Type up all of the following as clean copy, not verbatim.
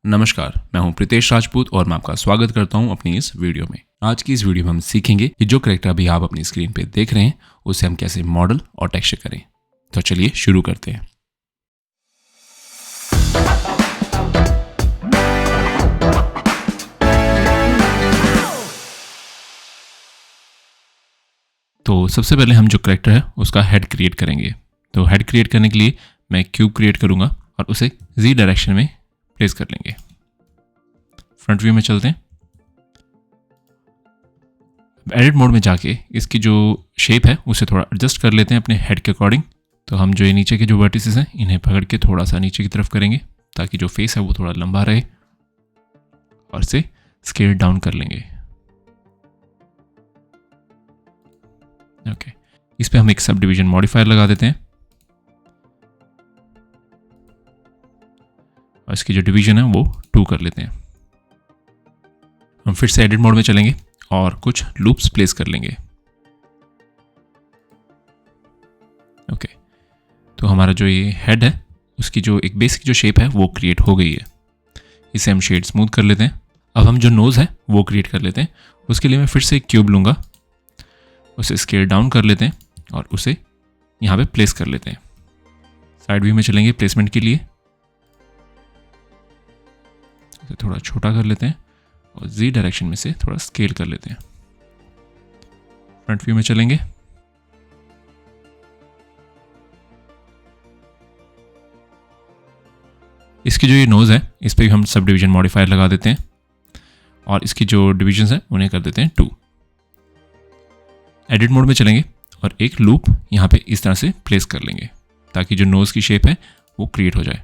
नमस्कार, मैं हूं प्रीतेश राजपूत और मैं आपका स्वागत करता हूं अपनी इस वीडियो में। आज की इस वीडियो में हम सीखेंगे कि जो कैरेक्टर अभी आप अपनी स्क्रीन पे देख रहे हैं उसे हम कैसे मॉडल और टेक्सचर करें। तो चलिए शुरू करते हैं। तो सबसे पहले हम जो कैरेक्टर है उसका हेड क्रिएट करेंगे। तो हेड क्रिएट करने के लिए मैं क्यूब क्रिएट करूंगा और उसे जी डायरेक्शन में प्लेस कर लेंगे। फ्रंट व्यू में चलते हैं। एडिट मोड में जाके इसकी जो शेप है उसे थोड़ा एडजस्ट कर लेते हैं अपने हेड के अकॉर्डिंग। तो हम जो ये नीचे के जो वर्टिसेस हैं इन्हें पकड़ के थोड़ा सा नीचे की तरफ करेंगे ताकि जो फेस है वो थोड़ा लंबा रहे और इसे स्केल डाउन कर लेंगे। ओके, इस पे हम एक सब डिवीजन मॉडिफायर लगा देते हैं और इसकी जो डिवीजन है वो 2 कर लेते हैं। हम फिर से एडिट मोड में चलेंगे और कुछ लूप्स प्लेस कर लेंगे। ओके, तो हमारा जो ये हेड है उसकी जो एक बेसिक जो शेप है वो क्रिएट हो गई है। इसे हम शेड स्मूथ कर लेते हैं। अब हम जो नोज है वो क्रिएट कर लेते हैं। उसके लिए मैं फिर से एक क्यूब लूंगा, उसे स्केल डाउन कर लेते हैं और उसे यहाँ पे प्लेस कर लेते हैं। साइड व्यू में चलेंगे प्लेसमेंट के लिए, इसे थोड़ा छोटा कर लेते हैं और जी डायरेक्शन में से थोड़ा स्केल कर लेते हैं। फ्रंट व्यू में चलेंगे। इसकी जो ये नोज है इस पे भी हम सब डिवीजन मॉडिफायर लगा देते हैं और इसकी जो डिविजन्स हैं उन्हें कर देते हैं 2। एडिट मोड में चलेंगे और एक लूप यहाँ पे इस तरह से प्लेस कर लेंगे ताकि जो नोज की शेप है वो क्रिएट हो जाए।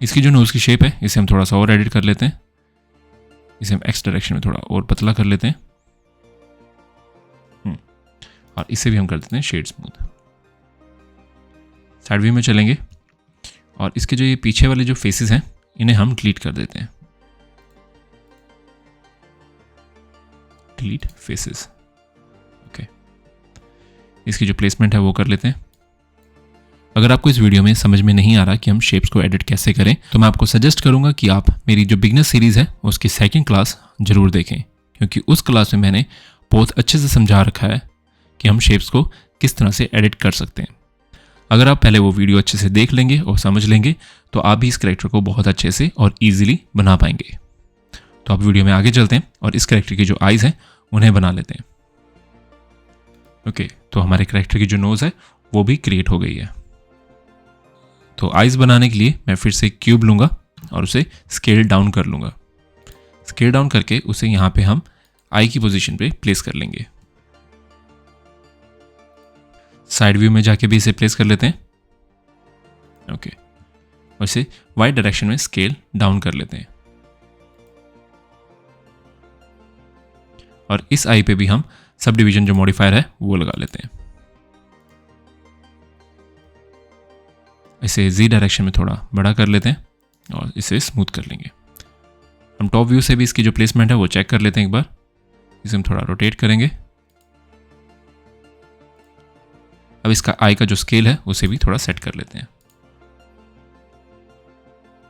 इसकी जो नोज की शेप है इसे हम थोड़ा सा और एडिट कर लेते हैं। इसे हम एक्स डायरेक्शन में थोड़ा और पतला कर लेते हैं और इसे भी हम कर देते हैं शेड स्मूथ। साइड व्यू में चलेंगे और इसके जो ये पीछे वाले जो फेसेस हैं इन्हें हम डिलीट कर देते हैं। Delete faces. ओके, इसकी जो प्लेसमेंट है वो कर लेते हैं। अगर आपको इस वीडियो में समझ में नहीं आ रहा कि हम शेप्स को एडिट कैसे करें तो मैं आपको सजेस्ट करूंगा कि आप मेरी जो बिगनर सीरीज़ है उसकी सेकंड क्लास जरूर देखें, क्योंकि उस क्लास में मैंने बहुत अच्छे से समझा रखा है कि हम शेप्स को किस तरह से एडिट कर सकते हैं। अगर आप पहले वो वीडियो अच्छे से देख लेंगे और समझ लेंगे तो आप भी इस कैरेक्टर को बहुत अच्छे से और ईजिली बना पाएंगे। तो आप वीडियो में आगे चलते हैं और इस कैरेक्टर की जो आइज़ हैं उन्हें बना लेते हैं। ओके, तो हमारे कैरेक्टर की जो नोज़ है वो भी क्रिएट हो गई है। तो आइज बनाने के लिए मैं फिर से क्यूब लूंगा और उसे स्केल डाउन कर लूंगा। स्केल डाउन करके उसे यहाँ पे हम आई की पोजीशन पे प्लेस कर लेंगे। साइड व्यू में जाके भी इसे प्लेस कर लेते हैं। ओके, और इसे वाई डायरेक्शन में स्केल डाउन कर लेते हैं और इस आई पे भी हम सब डिवीजन जो मॉडिफायर है वो लगा लेते हैं। इसे जी डायरेक्शन में थोड़ा बड़ा कर लेते हैं और इसे स्मूथ कर लेंगे। हम टॉप व्यू से भी इसकी जो प्लेसमेंट है वो चेक कर लेते हैं एक बार। इसे हम थोड़ा रोटेट करेंगे। अब इसका आई का जो स्केल है उसे भी थोड़ा सेट कर लेते हैं।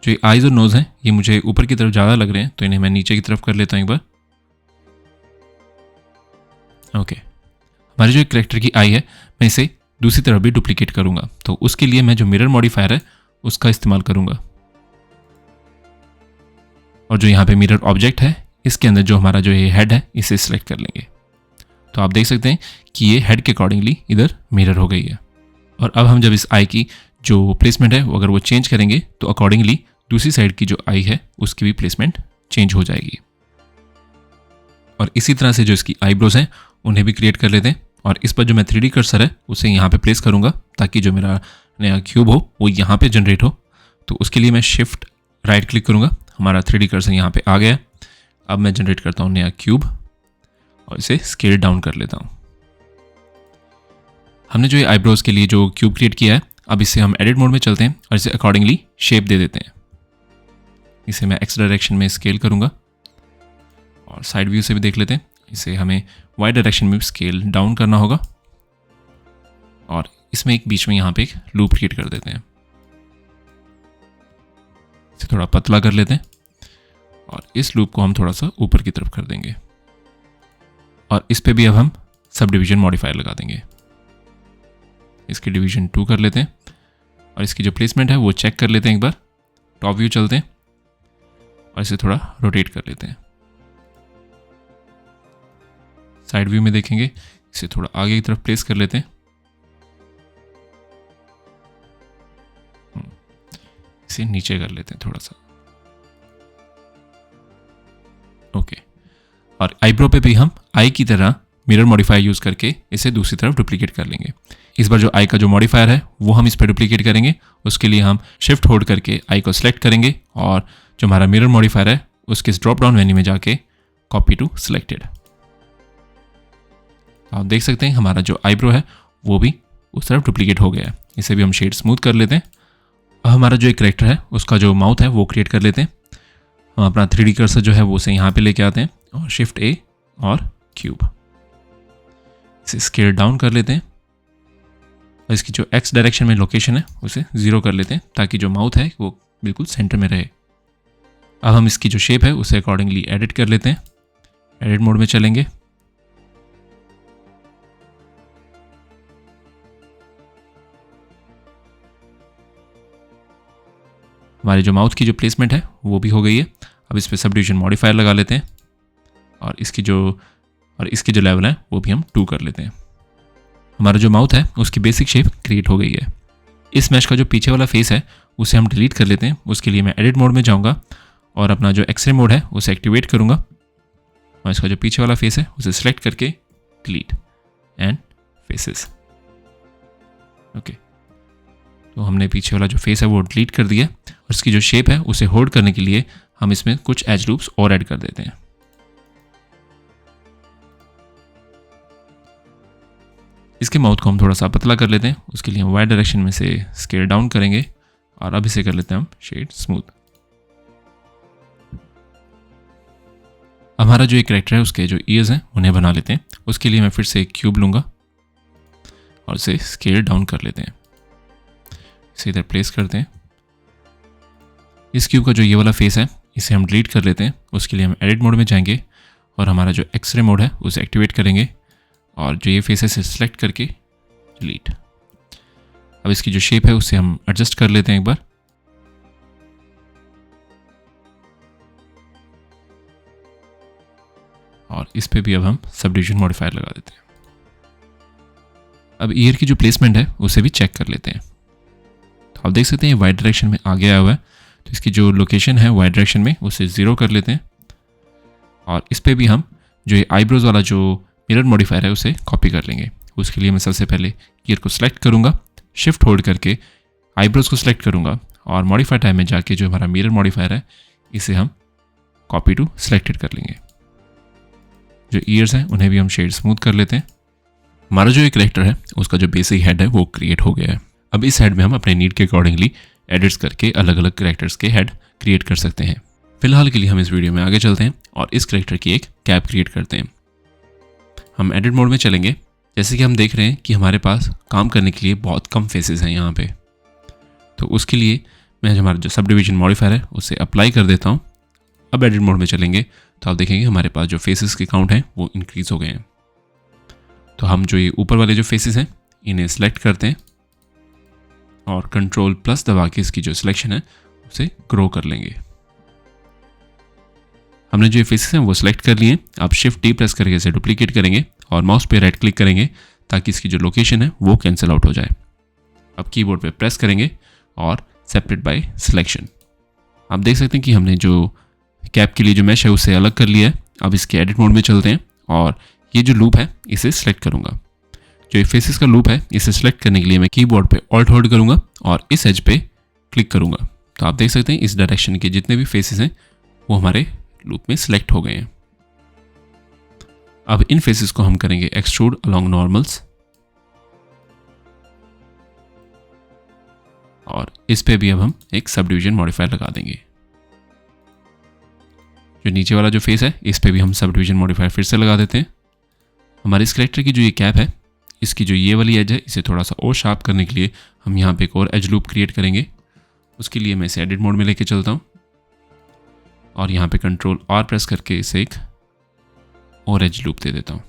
जो ये आईज और नोज हैं ये मुझे ऊपर की तरफ ज़्यादा लग रहे हैं तो इन्हें मैं नीचे की तरफ कर लेता हूँ एक बार। ओके, हमारे जो कैरेक्टर की आई है मैं इसे दूसरी तरफ भी डुप्लीकेट करूंगा, तो उसके लिए मैं जो मिरर मॉडिफायर है उसका इस्तेमाल करूंगा और जो यहाँ पे मिरर ऑब्जेक्ट है इसके अंदर जो हमारा जो ये हेड है इसे सिलेक्ट कर लेंगे। तो आप देख सकते हैं कि ये हेड के अकॉर्डिंगली इधर मिरर हो गई है। और अब हम जब इस आई की जो प्लेसमेंट है अगर वो चेंज करेंगे तो अकॉर्डिंगली दूसरी साइड की जो आई है उसकी भी प्लेसमेंट चेंज हो जाएगी। और इसी तरह से जो इसकी आईब्रोज हैं उन्हें भी क्रिएट कर लेते हैं और इस पर जो मैं 3D कर्सर है उसे यहाँ पे प्लेस करूँगा ताकि जो मेरा नया क्यूब हो वो यहाँ पे जनरेट हो। तो उसके लिए मैं शिफ्ट राइट क्लिक करूँगा, हमारा 3D कर्सर यहाँ पे आ गया। अब मैं जनरेट करता हूँ नया क्यूब और इसे स्केल डाउन कर लेता हूँ। हमने जो ये आईब्रोज के लिए जो क्यूब क्रिएट किया है अब इसे हम एडिट मोड में चलते हैं और इसे अकॉर्डिंगली शेप दे देते हैं। इसे मैं एक्स डायरेक्शन में स्केल करूँगा और साइड व्यू से भी देख लेते हैं। इसे हमें वाई डायरेक्शन में स्केल डाउन करना होगा और इसमें एक बीच में यहाँ पे एक लूप क्रिएट कर देते हैं। इसे थोड़ा पतला कर लेते हैं और इस लूप को हम थोड़ा सा ऊपर की तरफ कर देंगे और इस पे भी अब हम सब डिवीजन मॉडिफायर लगा देंगे। इसकी डिवीजन 2 कर लेते हैं और इसकी जो प्लेसमेंट है वो चेक कर लेते हैं एक बार। टॉप व्यू चलते हैं और इसे थोड़ा रोटेट कर लेते हैं। साइड व्यू में देखेंगे, इसे थोड़ा आगे की तरफ प्लेस कर लेते हैं। इसे नीचे कर लेते हैं थोड़ा सा। ओके, और आईब्रो पे भी हम आई की तरह मिरर मॉडिफायर यूज करके इसे दूसरी तरफ डुप्लीकेट कर लेंगे। इस बार जो आई का जो मॉडिफायर है वो हम इस पर डुप्लीकेट करेंगे। उसके लिए हम शिफ्ट होल्ड करके आई को सिलेक्ट करेंगे और जो हमारा मिरर मॉडिफायर है उसके इस ड्रॉप डाउन मेन्यू में जाके कॉपी टू सिलेक्टेड। आप देख सकते हैं हमारा जो आईब्रो है वो भी उस तरफ डुप्लीकेट हो गया है। इसे भी हम शेड स्मूथ कर लेते हैं। अब हमारा जो एक कैरेक्टर है उसका जो माउथ है वो क्रिएट कर लेते हैं। हम अपना 3D कर्सर जो है वो उसे यहाँ पे लेके आते हैं और शिफ्ट ए और क्यूब, इसे स्केल डाउन कर लेते हैं और इसकी जो एक्स डायरेक्शन में लोकेशन है उसे 0 कर लेते हैं ताकि जो माउथ है वो बिल्कुल सेंटर में रहे। अब हम इसकी जो शेप है उसे अकॉर्डिंगली एडिट कर लेते हैं। एडिट मोड में चलेंगे। हमारी जो माउथ की जो प्लेसमेंट है वो भी हो गई है। अब इस पे सब डिवीजन मॉडिफायर लगा लेते हैं और इसकी जो लेवल है वो भी हम 2 कर लेते हैं। हमारा जो माउथ है उसकी बेसिक शेप क्रिएट हो गई है। इस मैश का जो पीछे वाला फेस है उसे हम डिलीट कर लेते हैं। उसके लिए मैं एडिट मोड में जाऊंगा और अपना जो एक्सरे मोड है उसे एक्टिवेट करूंगा और इसका जो पीछे वाला फेस है उसे सिलेक्ट करके डिलीट एंड फेसेस। ओके, तो हमने पीछे वाला जो फेस है वो डिलीट कर दिया और इसकी जो शेप है उसे होल्ड करने के लिए हम इसमें कुछ एज लूप्स और ऐड कर देते हैं। इसके माउथ को हम थोड़ा सा पतला कर लेते हैं। उसके लिए हम वाई डायरेक्शन में से स्केल डाउन करेंगे और अब इसे कर लेते हैं हम शेड स्मूथ। हमारा जो एक कैरेक्टर है उसके जो ईयर्स हैं उन्हें बना लेते हैं। उसके लिए मैं फिर से एक क्यूब लूंगा और इसे स्केल डाउन कर लेते हैं। इसे इधर प्लेस करते हैं। इस क्यूब का जो ये वाला फेस है इसे हम डिलीट कर लेते हैं। उसके लिए हम एडिट मोड में जाएंगे और हमारा जो एक्सरे मोड है उसे एक्टिवेट करेंगे और जो ये फेस है इसे सिलेक्ट करके डिलीट। अब इसकी जो शेप है उसे हम एडजस्ट कर लेते हैं एक बार। और इस पे भी अब हम सब डिवीजन मॉडिफायर लगा देते हैं। अब ईयर की जो प्लेसमेंट है उसे भी चेक कर लेते हैं। तो आप देख सकते हैं वाई डायरेक्शन में आगे आया हुआ है, तो इसकी जो लोकेशन है वाई डायरेक्शन में उसे 0 कर लेते हैं और इस पे भी हम जो ये आईब्रोज वाला जो मिरर मॉडिफायर है उसे कॉपी कर लेंगे। उसके लिए मैं सबसे पहले ईयर को सिलेक्ट करूंगा, शिफ्ट होल्ड करके आईब्रोज को सिलेक्ट करूंगा और मॉडिफायर टाइम में जाके जो हमारा मिरर मॉडिफायर है इसे हम कॉपी टू सिलेक्टेड कर लेंगे। जो ईयर्स हैं उन्हें भी हम शेड स्मूथ कर लेते हैं। हमारा जो एक कैरेक्टर है उसका जो बेसिक हेड है वो क्रिएट हो गया है। अब इस हेड में हम अपने नीड के अकॉर्डिंगली एडिट्स करके अलग अलग कैरेक्टर्स के हेड क्रिएट कर सकते हैं। फिलहाल के लिए हम इस वीडियो में आगे चलते हैं और इस कैरेक्टर की एक कैप क्रिएट करते हैं। हम एडिट मोड में चलेंगे। जैसे कि हम देख रहे हैं कि हमारे पास काम करने के लिए बहुत कम फेसेस हैं यहाँ पे, तो उसके लिए मैं हमारा जो सब डिवीजन मॉडिफायर है उसे अप्लाई कर देता हूँ। अब एडिट मोड में चलेंगे तो आप देखेंगे हमारे पास जो फेसेस के काउंट हैं वो इंक्रीज हो गए हैं। तो हम जो ये ऊपर वाले जो फेसेस हैं इन्हें सेलेक्ट करते हैं और कंट्रोल प्लस दबा के इसकी जो सिलेक्शन है उसे ग्रो कर लेंगे। हमने जो ये फेसेस हैं वो सिलेक्ट कर लिए। आप शिफ्ट डी प्रेस करके इसे डुप्लीकेट करेंगे और माउस पे राइट क्लिक करेंगे ताकि इसकी जो लोकेशन है वो कैंसिल आउट हो जाए। अब कीबोर्ड पे प्रेस करेंगे और सेपरेट बाय सिलेक्शन। आप देख सकते हैं कि हमने जो कैप के लिए जो मैश है उसे अलग कर लिया है। अब इसके एडिट मोड में चलते हैं और ये जो लूप है इसे सिलेक्ट करूंगा। जो ये फेसेस का लूप है इसे सिलेक्ट करने के लिए मैं कीबोर्ड पे ऑल्ट होल्ड करूंगा और इस एज पे क्लिक करूंगा। तो आप देख सकते हैं इस डायरेक्शन के जितने भी फेसेस हैं वो हमारे लूप में सिलेक्ट हो गए हैं। अब इन फेसेस को हम करेंगे एक्सट्रूड अलोंग नॉर्मल्स और इस पे भी अब हम एक सब डिवीजन मॉडिफायर लगा देंगे। जो नीचे वाला जो फेस है इस पे भी हम सब डिवीजन मॉडिफायर फिर से लगा देते हैं। हमारे इस कैरेक्टर की जो ये कैप है इसकी जो ये वाली एज है इसे थोड़ा सा और शार्प करने के लिए हम यहाँ पे एक और एज लूप क्रिएट करेंगे उसके लिए मैं इसे एडिट मोड में लेके चलता हूँ और यहाँ पे कंट्रोल R प्रेस करके इसे एक और एज लूप दे देता हूँ।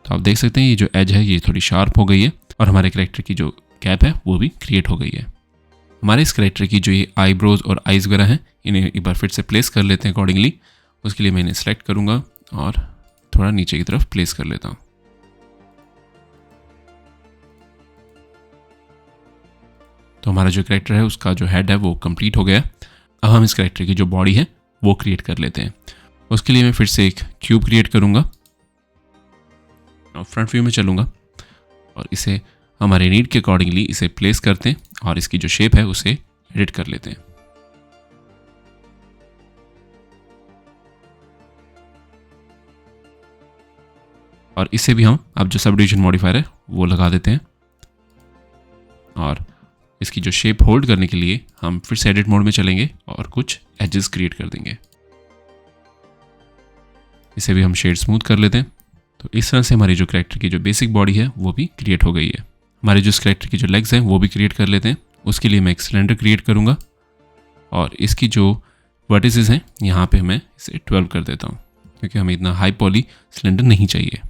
तो आप देख सकते हैं ये जो एज है ये थोड़ी शार्प हो गई है और हमारे कैरेक्टर की जो कैप है वो भी क्रिएट हो गई है। हमारे इस कैरेक्टर की जो ये आईब्रोज और आईज वगैरह हैं इन्हें एक बार फिर से प्लेस कर लेते हैं अकॉर्डिंगली। उसके लिए मैं इन्हें सेलेक्ट करूँगा और थोड़ा नीचे की तरफ प्लेस कर लेता हूँ। तो हमारा जो कैरेक्टर है उसका जो हेड है वो कंप्लीट हो गया। अब हम इस कैरेक्टर की जो बॉडी है वो क्रिएट कर लेते हैं। उसके लिए मैं फिर से एक क्यूब क्रिएट करूँगा और फ्रंट व्यू में चलूँगा और इसे हमारे नीड के अकॉर्डिंगली इसे प्लेस करते हैं और इसकी जो शेप है उसे एडिट कर लेते हैं। और इसे भी हम अब जो सब डिवीजन मॉडिफायर है वो लगा देते हैं और इसकी जो शेप होल्ड करने के लिए हम फिर से एडिट मोड में चलेंगे और कुछ एजेस क्रिएट कर देंगे। इसे भी हम शेड स्मूथ कर लेते हैं। तो इस तरह से हमारी जो कैरेक्टर की जो बेसिक बॉडी है वो भी क्रिएट हो गई है। हमारे जो इस कैरेक्टर की जो लेग्स हैं वो भी क्रिएट कर लेते हैं। उसके लिए मैं एक सिलेंडर क्रिएट करूँगा और इसकी जो वर्टिसेस हैं यहाँ पे मैं इसे 12 कर देता हूँ क्योंकि हमें इतना हाई पॉली सिलेंडर नहीं चाहिए।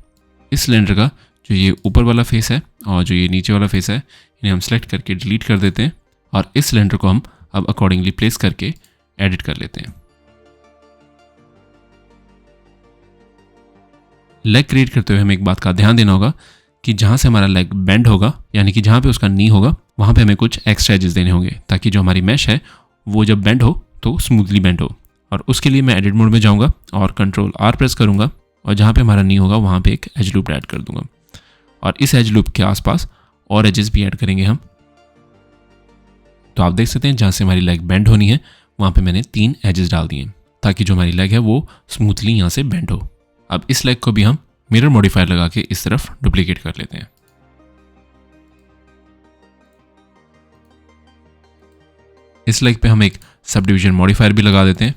इस सिलेंडर का जो ये ऊपर वाला फेस है और जो ये नीचे वाला फेस है इन्हें हम सेलेक्ट करके डिलीट कर देते हैं और इस सिलेंडर को हम अब अकॉर्डिंगली प्लेस करके एडिट कर लेते हैं। लेग क्रिएट करते हुए हमें एक बात का ध्यान देना होगा कि जहाँ से हमारा लेग बेंड होगा यानी कि जहाँ पे उसका नी होगा वहाँ पे हमें कुछ एक्स्ट्रा एजेस देने होंगे ताकि जो हमारी मैश है वो जब बेंड हो तो स्मूथली बेंड हो। और उसके लिए मैं एडिट मोड में जाऊँगा और कंट्रोल R प्रेस करूँगा और जहाँ पे हमारा नी होगा वहाँ पे एक एज लूप ऐड कर दूंगा और इस एज लूप के आसपास और एजेस भी ऐड करेंगे हम। तो आप देख सकते हैं जहाँ से हमारी लेग बेंड होनी है वहाँ पे मैंने 3 एजेस डाल दिए ताकि जो हमारी लेग है वो स्मूथली यहाँ से बेंड हो। अब इस लेग को भी हम मिरर मॉडिफायर लगा के इस तरफ डुप्लीकेट कर लेते हैं। इस लेग पे हम एक सब डिवीजन मॉडिफायर भी लगा देते हैं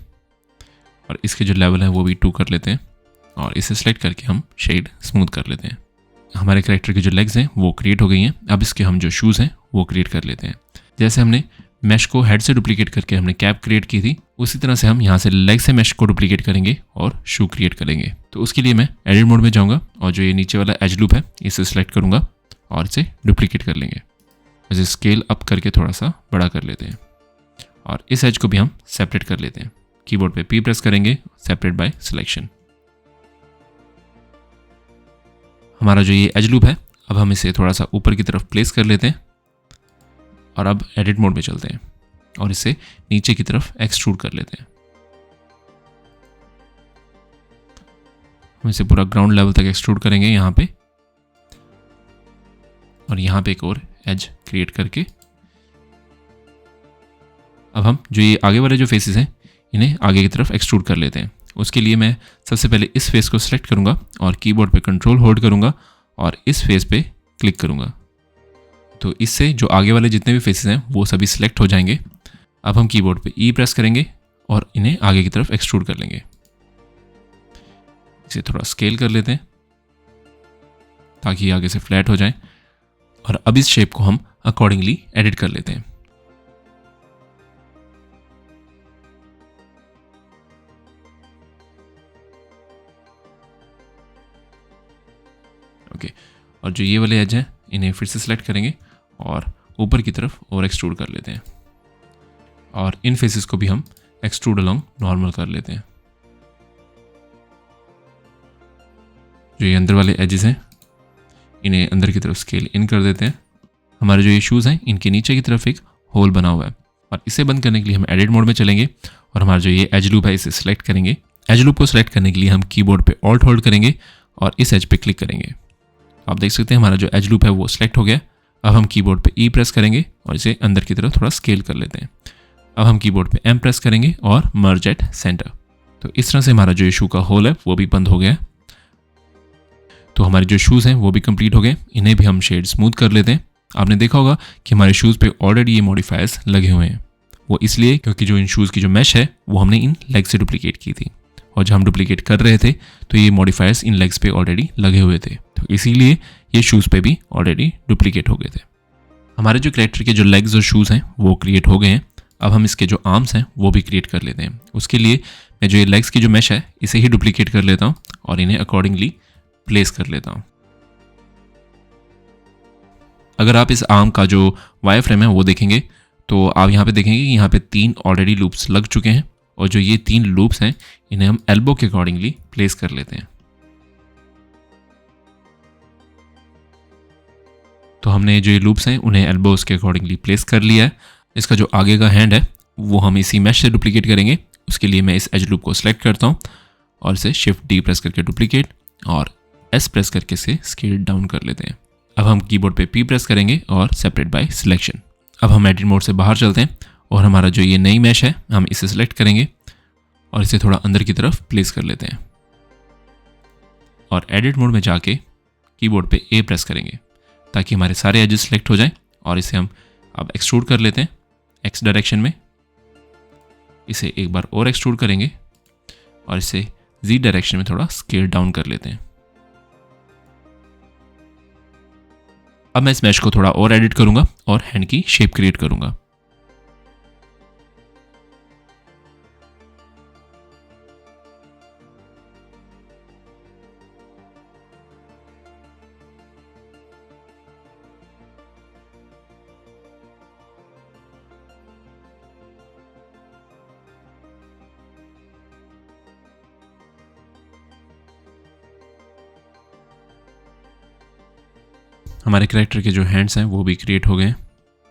और इसके जो लेवल है वो भी 2 कर लेते हैं और इसे सेलेक्ट करके हम शेड स्मूथ कर लेते हैं। हमारे कैरेक्टर की जो लेग्स हैं वो क्रिएट हो गई हैं। अब इसके हम जो शूज़ हैं वो क्रिएट कर लेते हैं। जैसे हमने मैश को हेड से डुप्लीकेट करके हमने कैप क्रिएट की थी उसी तरह से हम यहाँ से लेग से मैश को डुप्लीकेट करेंगे और शू क्रिएट करेंगे। तो उसके लिए मैं एडिट मोड में जाऊँगा और जो ये नीचे वाला एज लूप है इसे सेलेक्ट करूँगा और इसे डुप्लीकेट कर लेंगे। इसे स्केल अप करके थोड़ा सा बड़ा कर लेते हैं और इस एज को भी हम सेपरेट कर लेते हैं। कीबोर्ड पे P प्रेस करेंगे, सेपरेट बाय सिलेक्शन। हमारा जो ये एज लूप है अब हम इसे थोड़ा सा ऊपर की तरफ प्लेस कर लेते हैं और अब एडिट मोड में चलते हैं और इसे नीचे की तरफ एक्सट्रूड कर लेते हैं। हम इसे पूरा ग्राउंड लेवल तक एक्सट्रूड करेंगे यहाँ पे और यहाँ पे एक और एज क्रिएट करके अब हम जो ये आगे वाले जो फेसेस हैं इन्हें आगे की तरफ एक्सट्रूड कर लेते हैं। उसके लिए मैं सबसे पहले इस फेस को सिलेक्ट करूंगा और कीबोर्ड पे कंट्रोल होल्ड करूंगा और इस फेस पे क्लिक करूंगा। तो इससे जो आगे वाले जितने भी फेसेस हैं वो सभी सिलेक्ट हो जाएंगे। अब हम कीबोर्ड पे E प्रेस करेंगे और इन्हें आगे की तरफ एक्सट्रूड कर लेंगे। इसे थोड़ा स्केल कर लेते हैं ताकि ये आगे से फ्लैट हो जाए और अब इस शेप को हम अकॉर्डिंगली एडिट कर लेते हैं। ओके, और जो ये वाले एज हैं इन्हें फिर से सिलेक्ट करेंगे और ऊपर की तरफ और एक्सट्रूड कर लेते हैं और इन फेसेस को भी हम एक्सट्रूड अलोंग नॉर्मल कर लेते हैं। जो ये अंदर वाले एजेस हैं इन्हें अंदर की तरफ स्केल इन कर देते हैं। हमारे जो ये शूज़ हैं इनके नीचे की तरफ एक होल बना हुआ है और इसे बंद करने के लिए हम एडिट मोड में चलेंगे और हमारा जो ये एज लूप है इसे सिलेक्ट करेंगे। एज लूप को सिलेक्ट करने के लिए हम कीबोर्ड पे ऑल्ट होल्ड करेंगे और इस एज पे क्लिक करेंगे। आप देख सकते हैं हमारा जो एज लूप है वो सिलेक्ट हो गया। अब हम कीबोर्ड पे E प्रेस करेंगे और इसे अंदर की तरफ थोड़ा स्केल कर लेते हैं। अब हम कीबोर्ड पे M प्रेस करेंगे और मर्ज एट सेंटर। तो इस तरह से हमारा जो शू का होल है वो भी बंद हो गया। तो हमारे जो शूज़ हैं वो भी कंप्लीट हो गए। इन्हें भी हम शेड स्मूथ कर लेते हैं। आपने देखा होगा कि हमारे शूज़ पे ऑलरेडी ये मॉडिफायर्स लगे हुए हैं। वो इसलिए क्योंकि जो इन शूज़ की जो मैश है वो हमने इन लेग से डुप्लीकेट की थी और जब हम डुप्लीकेट कर रहे थे तो ये मॉडिफायर्स इन लेग्स पे ऑलरेडी लगे हुए थे। तो इसीलिए ये शूज़ पे भी ऑलरेडी डुप्लीकेट हो गए थे। हमारे जो कैरेक्टर के जो लेग्स और शूज़ हैं वो क्रिएट हो गए हैं। अब हम इसके जो आर्म्स हैं वो भी क्रिएट कर लेते हैं। उसके लिए मैं जो ये लेग्स की जो मैश है इसे ही डुप्लीकेट कर लेता हूँ और इन्हें अकॉर्डिंगली प्लेस कर लेता हूँ। अगर आप इस आर्म का जो वायर फ्रेम है वो देखेंगे तो आप यहाँ पे देखेंगे कि यहाँ पे 3 ऑलरेडी लूप्स लग चुके हैं और जो ये 3 लूप्स हैं इन्हें हम एल्बो के अकॉर्डिंगली प्लेस कर लेते हैं। तो हमने जो ये लूप्स हैं उन्हें एल्बोस के अकॉर्डिंगली प्लेस कर लिया है। इसका जो आगे का हैंड है वो हम इसी मैश से डुप्लीकेट करेंगे। उसके लिए मैं इस एज लूप को सिलेक्ट करता हूँ और इसे शिफ्ट डी प्रेस करके डुप्लीकेट और एस प्रेस करके इसे स्केल डाउन कर लेते हैं। अब हम कीबोर्ड पे पी प्रेस करेंगे और सेपरेट बाय सिलेक्शन। अब हम एडिट मोड से बाहर चलते हैं और हमारा जो ये नई मैश है हम इसे सिलेक्ट करेंगे और इसे थोड़ा अंदर की तरफ प्लेस कर लेते हैं और एडिट मोड में जाके कीबोर्ड पे ए प्रेस करेंगे ताकि हमारे सारे एजेस सिलेक्ट हो जाएं और इसे हम अब एक्सट्रूड कर लेते हैं एक्स डायरेक्शन में। इसे एक बार और एक्सट्रूड करेंगे और इसे जी डायरेक्शन में थोड़ा स्केल डाउन कर लेते हैं। अब मैं इस मैश को थोड़ा और एडिट करूंगा और हैंड की शेप क्रिएट करूंगा। हमारे कैरेक्टर के जो हैंड्स हैं वो भी क्रिएट हो गए।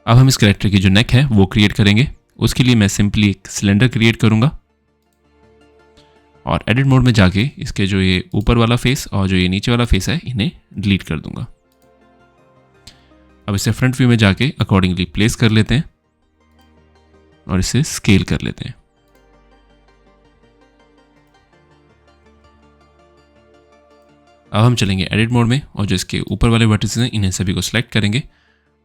अब हम इस कैरेक्टर की जो नेक है वो क्रिएट करेंगे। उसके लिए मैं सिंपली एक सिलेंडर क्रिएट करूंगा और एडिट मोड में जाके इसके जो ये ऊपर वाला फेस और जो ये नीचे वाला फेस है इन्हें डिलीट कर दूंगा। अब इसे फ्रंट व्यू में जाके अकॉर्डिंगली प्लेस कर लेते हैं और इसे स्केल कर लेते हैं। अब हम चलेंगे एडिट मोड में और जो इसके ऊपर वाले वर्टिसेस हैं इन्हें सभी को सिलेक्ट करेंगे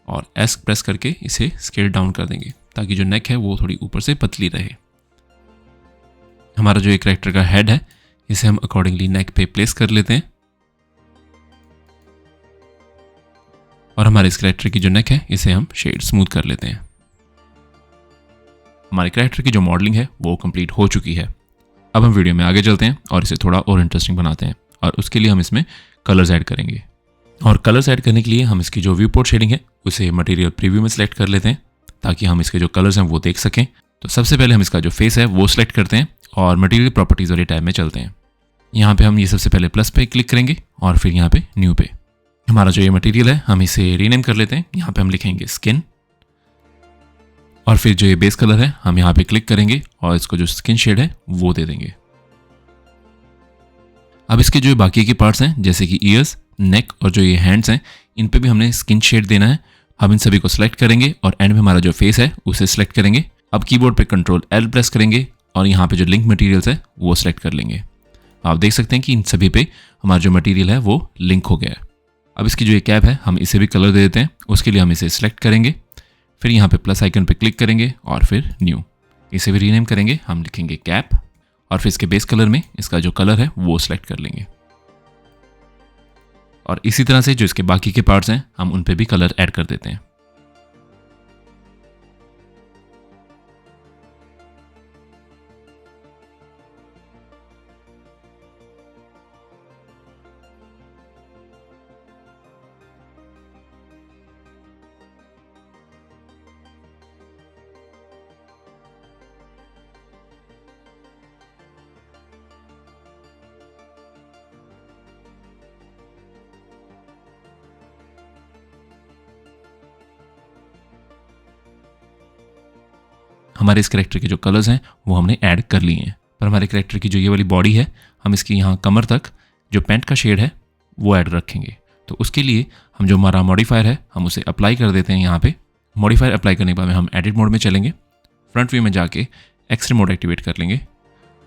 और एस प्रेस करके इसे स्केल डाउन कर देंगे ताकि जो नेक है वो थोड़ी ऊपर से पतली रहे। हमारा जो एक कैरेक्टर का हेड है इसे हम अकॉर्डिंगली नेक पे प्लेस कर लेते हैं और हमारे इस कैरेक्टर की जो नेक है इसे हम शेड स्मूथ कर लेते हैं। हमारे कैरेक्टर की जो मॉडलिंग है वो कंप्लीट हो चुकी है। अब हम वीडियो में आगे चलते हैं और इसे थोड़ा और इंटरेस्टिंग बनाते हैं और उसके लिए हम इसमें कलर्स ऐड करेंगे। और कलर्स ऐड करने के लिए हम इसकी जो व्यू पोर्ट शेडिंग है उसे मटेरियल प्रीव्यू में सेलेक्ट कर लेते हैं ताकि हम इसके जो कलर्स हैं वो देख सकें। तो सबसे पहले हम इसका जो फेस है वो सिलेक्ट करते हैं और मटेरियल प्रॉपर्टीज़ वाले टैब में चलते हैं। यहाँ पे हम ये सबसे पहले प्लस पे क्लिक करेंगे और फिर यहाँ पे न्यू पे। हमारा जो ये मटेरियल है हम इसे रीनेम कर लेते हैं। यहाँ पे हम लिखेंगे स्किन और फिर जो ये बेस कलर है हम यहाँ पे क्लिक करेंगे और इसको जो स्किन शेड है वो दे देंगे। अब इसके जो बाकी के पार्ट्स हैं जैसे कि ईयर्स, नेक और जो ये हैंड्स हैं इन पे भी हमने स्किन शेड देना है। हम इन सभी को सिलेक्ट करेंगे और एंड में हमारा जो फेस है उसे सिलेक्ट करेंगे। अब कीबोर्ड पे कंट्रोल एल प्रेस करेंगे और यहाँ पे जो लिंक मटेरियल्स है वो सिलेक्ट कर लेंगे। आप देख सकते हैं कि इन सभी पे हमारा जो मटेरियल है वो लिंक हो गया है। अब इसकी जो ये कैप है हम इसे भी कलर दे देते हैं। उसके लिए हम इसे सिलेक्ट करेंगे, फिर यहाँ पे प्लस आइकन पे क्लिक करेंगे और फिर न्यू। इसे भी रीनेम करेंगे, हम लिखेंगे कैप और फिर इसके बेस कलर में इसका जो कलर है वो सिलेक्ट कर लेंगे। और इसी तरह से जो इसके बाकी के पार्ट्स हैं हम उन पे भी कलर ऐड कर देते हैं। हमारे इस कैरेक्टर के जो कलर्स हैं वो हमने ऐड कर लिए हैं। पर हमारे कैरेक्टर की जो ये वाली बॉडी है हम इसकी यहाँ कमर तक जो पैंट का शेड है वो ऐड रखेंगे। तो उसके लिए हम जो हमारा मॉडिफायर है हम उसे अप्लाई कर देते हैं। यहाँ पे मॉडिफायर अप्लाई करने के बाद में हम एडिट मोड में चलेंगे, फ्रंट व्यू में जाके एक्सरे मोड एक्टिवेट कर लेंगे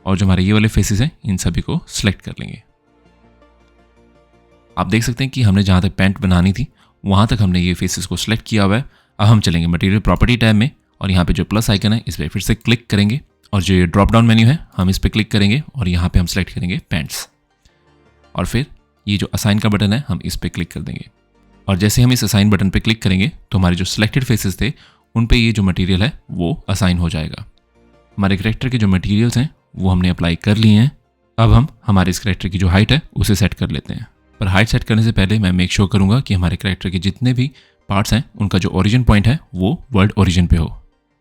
और जो हमारे ये वाले फेसेस हैं इन सभी को सिलेक्ट कर लेंगे। आप देख सकते हैं कि हमने जहाँ तक पैंट बनानी थी वहाँ तक हमने ये फेसेस को सिलेक्ट किया हुआ है। अब हम चलेंगे मटेरियल प्रॉपर्टी टैब में और यहाँ पे जो प्लस आइकन है इस पर फिर से क्लिक करेंगे और जो ये ड्रॉप डाउन मेन्यू है हम इस पर क्लिक करेंगे और यहाँ पे हम सेलेक्ट करेंगे पैंट्स और फिर ये जो असाइन का बटन है हम इस पर क्लिक कर देंगे। और जैसे हम इस असाइन बटन पे क्लिक करेंगे तो हमारे जो सिलेक्टेड फेसेस थे उन पे ये जो मटेरियल है वो असाइन हो जाएगा। हमारे कैरेक्टर के जो मटेरियल्स हैं वो हमने अप्लाई कर लिए हैं। अब हम हमारे इस कैरेक्टर की जो हाइट है उसे सेट कर लेते हैं। पर हाइट सेट करने से पहले मैं मेक श्योर करूंगा कि हमारे कैरेक्टर के जितने भी पार्ट्स हैं उनका जो ओरिजिन पॉइंट है वो वर्ल्ड ओरिजिन पे हो,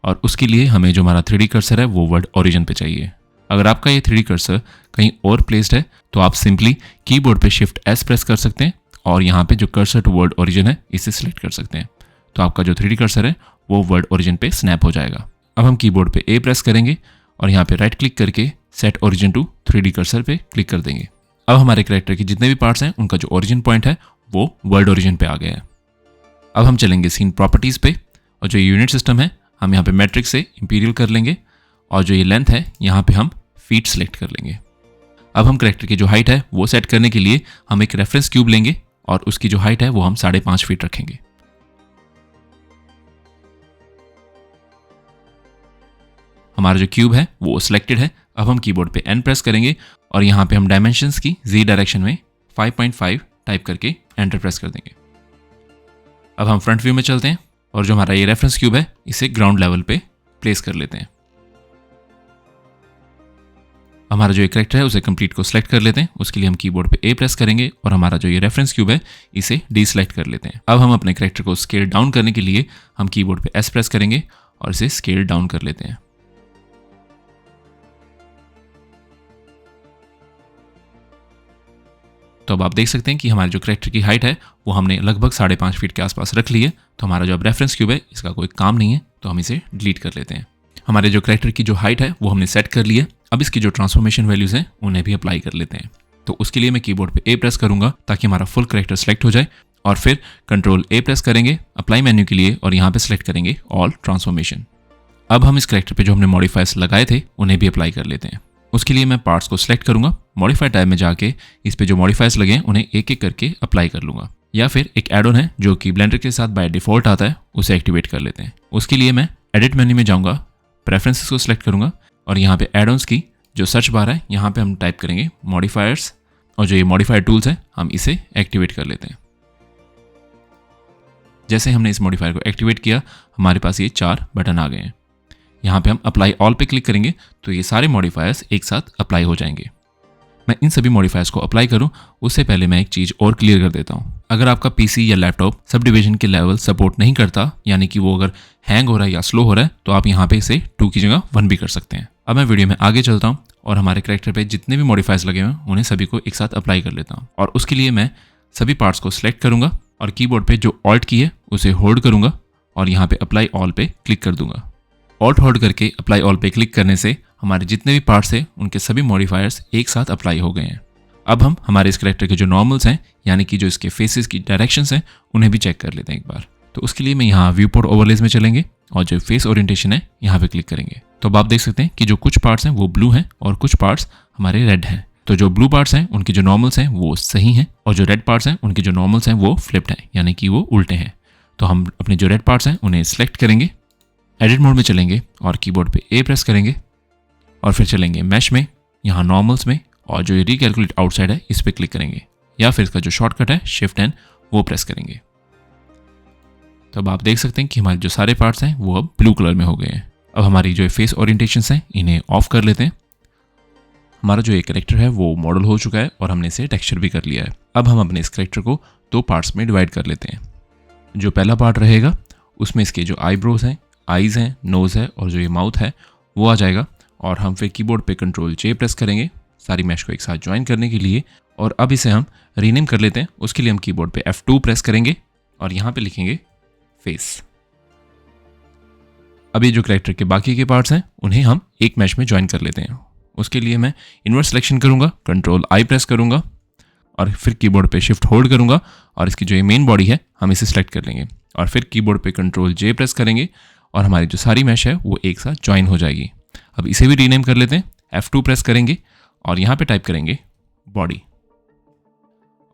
और उसके लिए हमें जो हमारा 3D कर्सर है वो वर्ल्ड ओरिजिन पे चाहिए। अगर आपका ये 3D कर्सर कहीं और प्लेस्ड है तो आप सिंपली कीबोर्ड पे शिफ्ट S प्रेस कर सकते हैं और यहाँ पे जो कर्सर टू वर्ल्ड ओरिजिन है इसे सिलेक्ट कर सकते हैं, तो आपका जो 3D कर्सर है वो वर्ल्ड ओरिजिन पे स्नैप हो जाएगा। अब हम कीबोर्ड पे A प्रेस करेंगे और यहाँ पे राइट क्लिक करके set origin to 3D cursor पे क्लिक कर देंगे। अब हमारे कैरेक्टर के जितने भी पार्ट्स हैं उनका जो ओरिजिन पॉइंट है वो वर्ल्ड ओरिजिन पे आ गया है। अब हम चलेंगे सीन प्रॉपर्टीज़ पे और जो यूनिट सिस्टम है हम यहाँ पे मैट्रिक्स से इंपीरियल कर लेंगे और जो ये लेंथ है यहाँ पे हम फीट सेलेक्ट कर लेंगे। अब हम कैरेक्टर की जो हाइट है वो सेट करने के लिए हम एक रेफरेंस क्यूब लेंगे और उसकी जो हाइट है वो हम 5.5 फीट रखेंगे। हमारा जो क्यूब है वो सिलेक्टेड है। अब हम कीबोर्ड पे N प्रेस करेंगे और यहाँ पे हम डायमेंशंस की Z डायरेक्शन में 5.5 टाइप करके एंटर प्रेस कर देंगे। अब हम फ्रंट व्यू में चलते हैं और जो हमारा ये रेफरेंस क्यूब है इसे ग्राउंड लेवल पे प्लेस कर लेते हैं। हमारा जो ये कैरेक्टर है उसे कंप्लीट को सिलेक्ट कर लेते हैं। उसके लिए हम कीबोर्ड पे A प्रेस करेंगे और हमारा जो ये रेफरेंस क्यूब है इसे डीसेलेक्ट कर लेते हैं। अब हम अपने कैरेक्टर को स्केल डाउन करने के लिए हम कीबोर्ड पे S प्रेस करेंगे और इसे स्केल डाउन कर लेते हैं। तो अब आप देख सकते हैं कि हमारे जो कैरेक्टर की हाइट है वो हमने लगभग 5.5 फीट के आसपास रख ली है। तो हमारा जो अब रेफरेंस क्यूब है इसका कोई काम नहीं है, तो हम इसे डिलीट कर लेते हैं। हमारे जो कैरेक्टर की जो हाइट है वो हमने सेट कर ली है। अब इसकी जो ट्रांसफॉर्मेशन वैल्यूज़ हैं उन्हें भी अप्लाई कर लेते हैं। तो उसके लिए मैं कीबोर्ड पे A प्रेस करूंगा ताकि हमारा फुल कैरेक्टर सेलेक्ट हो जाए और फिर कंट्रोल A प्रेस करेंगे अप्लाई मेन्यू के लिए और यहाँ पे सेलेक्ट करेंगे ऑल ट्रांसफॉर्मेशन। अब हम इस कैरेक्टर पे जो हमने मॉडिफायर्स लगाए थे उन्हें भी अप्लाई कर लेते हैं। उसके लिए मैं पार्ट्स को सिलेक्ट करूंगा, मॉडिफाई टैब में जाके इस पे जो मॉडिफायर्स लगे हैं उन्हें एक एक करके अप्लाई कर लूंगा, या फिर एक एड ऑन है जो कि ब्लेंडर के साथ बाय डिफॉल्ट आता है उसे एक्टिवेट कर लेते हैं। उसके लिए मैं एडिट मेन्यू में जाऊंगा, प्रेफरेंसेस को सिलेक्ट करूंगा और यहाँ पे एड ऑन्स की जो सर्च बार है यहाँ पे हम टाइप करेंगे मॉडिफायर्स और जो ये मॉडिफायर टूल्स है हम इसे एक्टिवेट कर लेते हैं। जैसे हमने इस मॉडिफायर को एक्टिवेट किया हमारे पास ये 4 बटन आ गए हैं। यहाँ पे हम अप्लाई ऑल पे क्लिक करेंगे तो ये सारे मॉडिफायर्स एक साथ अप्लाई हो जाएंगे। मैं इन सभी मॉडिफायर्स को अप्लाई करूँ उससे पहले मैं एक चीज़ और क्लियर कर देता हूँ। अगर आपका पीसी या लैपटॉप सब डिवीजन के लेवल सपोर्ट नहीं करता, यानी कि वो अगर हैंग हो रहा है या स्लो हो रहा है, तो आप यहाँ पे इसे 2 की जगह 1 भी कर सकते हैं। अब मैं वीडियो में आगे चलता हूँ और हमारे कैरेक्टर पे जितने भी मॉडिफायर्स लगे हुए हैं उन्हें सभी को एक साथ अप्लाई कर लेता हूँ। और उसके लिए मैं सभी पार्ट्स को सिलेक्ट करूँगा और कीबोर्ड पे जो ऑल्ट की है उसे होल्ड करूँगा और यहाँ पे अप्लाई ऑल पे क्लिक कर दूंगा। ऑल्ट होल्ड करके अप्लाई ऑल पे क्लिक करने से हमारे जितने भी पार्ट्स हैं उनके सभी मॉडिफायर्स एक साथ अप्लाई हो गए हैं। अब हम हमारे इस कैरेक्टर के जो नॉर्मल्स हैं, यानी कि जो इसके फेसेस की डायरेक्शंस हैं, उन्हें भी चेक कर लेते हैं एक बार। तो उसके लिए मैं यहाँ व्यू पोर्ट ओवरलेज में चलेंगे और जो फेस ओरिएंटेशन है यहाँ पे क्लिक करेंगे। तो अब आप देख सकते हैं कि जो कुछ पार्ट्स हैं वो ब्लू हैं और कुछ पार्ट्स हमारे रेड हैं। तो जो ब्लू पार्ट्स हैं उनके जो नॉर्मल्स हैं वो सही हैं और जो रेड पार्ट्स हैं उनके जो नॉर्मल्स हैं वो फ्लिप्ड हैं, यानी कि वो उल्टे हैं। तो हम अपने जो रेड पार्ट्स हैं उन्हें सिलेक्ट करेंगे, एडिट मोड में चलेंगे और कीबोर्ड पे A प्रेस करेंगे और फिर चलेंगे मैश में, यहाँ नॉर्मल्स में, और जो ये रिकैलकुलेट आउटसाइड है इस पर क्लिक करेंगे, या फिर इसका जो शॉर्टकट है शिफ्ट एंड वो प्रेस करेंगे। तो अब आप देख सकते हैं कि हमारे जो सारे पार्ट्स हैं वो अब ब्लू कलर में हो गए हैं। अब हमारी जो फेस ओरिएंटेशंस हैं इन्हें ऑफ कर लेते हैं। हमारा जो ये कैरेक्टर है वो मॉडल हो चुका है और हमने इसे टेक्सचर भी कर लिया है। अब हम अपने इस कैरेक्टर को 2 पार्ट्स में डिवाइड कर लेते हैं। जो पहला पार्ट रहेगा उसमें इसके जो आईब्रोज हैं, आईज़ हैं, नोज़ है और जो ये माउथ है वो आ जाएगा। और हम फिर कीबोर्ड पे कंट्रोल J प्रेस करेंगे सारी मैश को एक साथ ज्वाइन करने के लिए, और अब इसे हम रीनेम कर लेते हैं। उसके लिए हम कीबोर्ड पे F2 प्रेस करेंगे और यहाँ पे लिखेंगे फेस। अब ये जो कैरेक्टर के बाकी के पार्ट्स हैं उन्हें हम एक मैश में ज्वाइन कर लेते हैं। उसके लिए मैं इन्वर्ट सिलेक्शन करूँगा, कंट्रोल I प्रेस करूँगा और फिर कीबोर्ड पे शिफ्ट होल्ड करूँगा और इसकी जो ये मेन बॉडी है हम इसे सिलेक्ट कर लेंगे और फिर कीबोर्ड पे कंट्रोल J प्रेस करेंगे और हमारी जो सारी मैश है वो एक साथ ज्वाइन हो जाएगी। अब इसे भी रीनेम कर लेते हैं, F2 प्रेस करेंगे और यहाँ पे टाइप करेंगे बॉडी,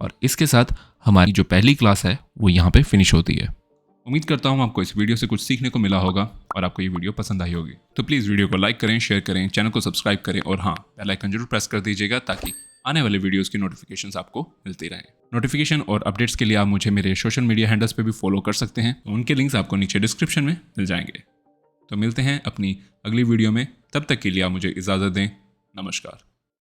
और इसके साथ हमारी जो पहली क्लास है वो यहाँ पे फिनिश होती है। उम्मीद करता हूँ आपको इस वीडियो से कुछ सीखने को मिला होगा और आपको ये वीडियो पसंद आई होगी। तो प्लीज़ वीडियो को लाइक करें, शेयर करें, चैनल को सब्सक्राइब करें और हाँ, बेल आइकन जरूर प्रेस कर दीजिएगा ताकि आने वाले वीडियोस की नोटिफिकेशंस आपको मिलती रहें। नोटिफिकेशन और अपडेट्स के लिए आप मुझे मेरे सोशल मीडिया हैंडल्स पे भी फॉलो कर सकते हैं, उनके लिंक्स आपको नीचे डिस्क्रिप्शन में मिल जाएंगे। तो मिलते हैं अपनी अगली वीडियो में, तब तक के लिए आप मुझे इजाज़त दें। नमस्कार।